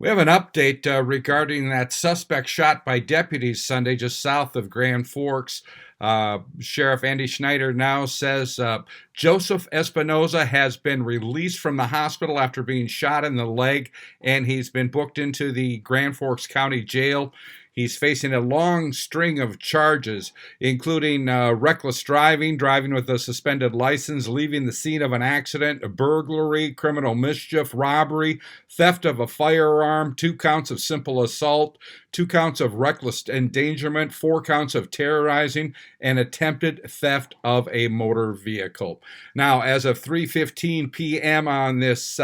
We have an update regarding that suspect shot by deputies Sunday just south of Grand Forks. Sheriff Andy Schneider now says Joseph Espinoza has been released from the hospital after being shot in the leg, and he's been booked into the Grand Forks County Jail. He's facing a long string of charges, including reckless driving, driving with a suspended license, leaving the scene of an accident, a burglary, criminal mischief, robbery, theft of a firearm, 2 counts of simple assault, 2 counts of reckless endangerment, 4 counts of terrorizing, and attempted theft of a motor vehicle. Now, as of 3:15 p.m. on this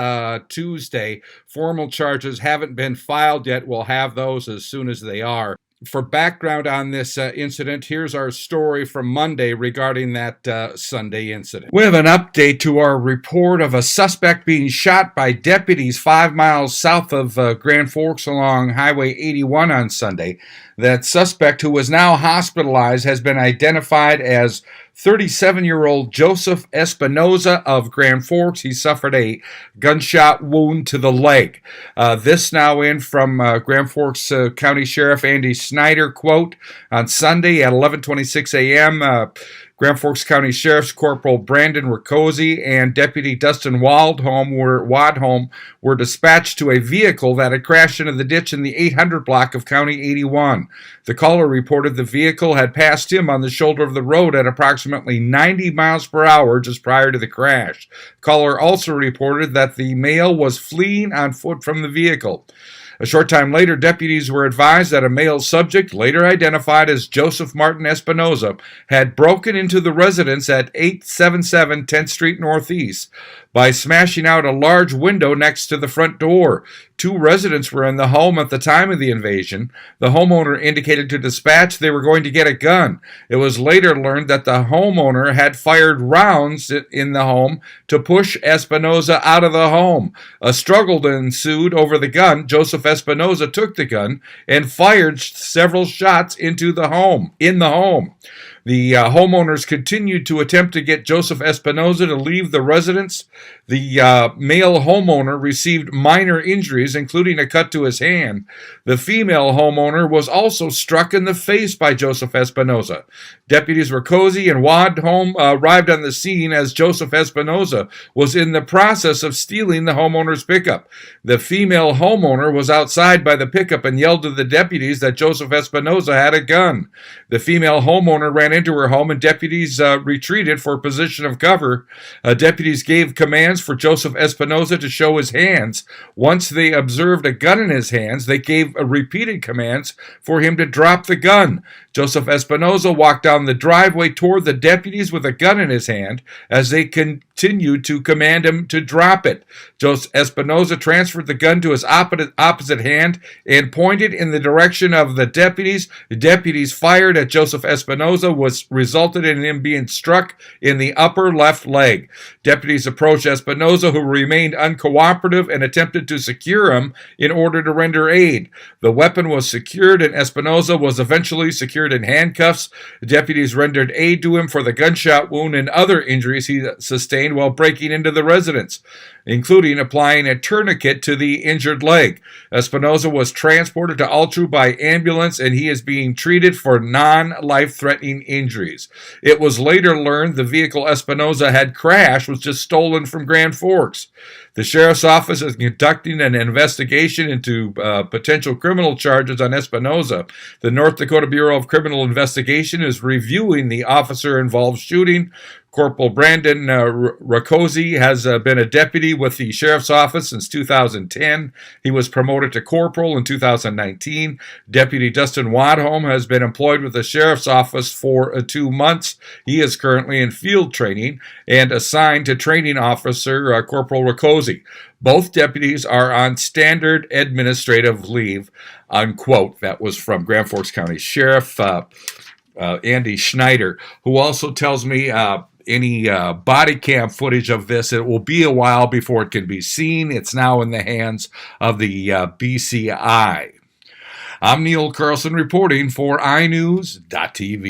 Tuesday, formal charges haven't been filed yet. We'll have those as soon as they are. For background on this incident, here's our story from Monday regarding that Sunday incident. We have an update to our report of a suspect being shot by deputies 5 miles south of Grand Forks along Highway 81 on Sunday. That suspect, who was now hospitalized, has been identified as 37-year-old Joseph Espinoza of Grand Forks. He suffered a gunshot wound to the leg. This now in from Grand Forks County Sheriff Andy Schneider, quote, on Sunday at 11:26 a.m., Grand Forks County Sheriff's Corporal Brandon Riccozzi and Deputy Dustin Wadholm were dispatched to a vehicle that had crashed into the ditch in the 800 block of County 81. The caller reported the vehicle had passed him on the shoulder of the road at approximately 90 miles per hour just prior to the crash. The caller also reported that the male was fleeing on foot from the vehicle. A short time later, deputies were advised that a male subject, later identified as Joseph Martin Espinoza, had broken into the residence at 877 10th Street Northeast by smashing out a large window next to the front door. 2 residents were in the home at the time of the invasion. The homeowner indicated to dispatch they were going to get a gun. It was later learned that the homeowner had fired rounds in the home to push Espinoza out of the home. A struggle ensued over the gun. Joseph Espinoza took the gun and fired several shots into the home. The homeowners continued to attempt to get Joseph Espinoza to leave the residence. The male homeowner received minor injuries, including a cut to his hand. The female homeowner was also struck in the face by Joseph Espinoza. Deputies Riccozzi and Wadholm arrived on the scene as Joseph Espinoza was in the process of stealing the homeowner's pickup. The female homeowner was outside by the pickup and yelled to the deputies that Joseph Espinoza had a gun. The female homeowner ran into her home and deputies retreated for position of cover. Deputies gave commands for Joseph Espinoza to show his hands. Once they observed a gun in his hands, they gave repeated commands for him to drop the gun. Joseph Espinoza walked down the driveway toward the deputies with a gun in his hand as they continued to command him to drop it. Joseph Espinoza transferred the gun to his opposite hand and pointed in the direction of the deputies. The deputies fired at Joseph Espinoza, which resulted in him being struck in the upper left leg. Deputies approached Espinoza, who remained uncooperative, and attempted to secure him in order to render aid. The weapon was secured, and Espinoza was eventually secured in handcuffs. Deputies rendered aid to him for the gunshot wound and other injuries he sustained while breaking into the residence, including applying a tourniquet to the injured leg. Espinoza was transported to Altru by ambulance, and he is being treated for non-life-threatening injuries. It was later learned the vehicle Espinoza had crashed was just stolen from Grand Forks. The sheriff's office is conducting an investigation into potential criminal charges on Espinoza. The North Dakota Bureau of Criminal Investigation is reviewing the officer-involved shooting. Corporal Brandon Riccozzi has been a deputy with the sheriff's office since 2010. He was promoted to corporal in 2019. Deputy Dustin Wadholm has been employed with the sheriff's office for 2 months. He is currently in field training and assigned to training officer Corporal Riccozzi. Both deputies are on standard administrative leave, unquote. That was from Grand Forks County Sheriff Andy Schneider, who also tells me any body cam footage of this, it will be a while before it can be seen. It's now in the hands of the BCI. I'm Neil Carlson reporting for iNewZ.TV.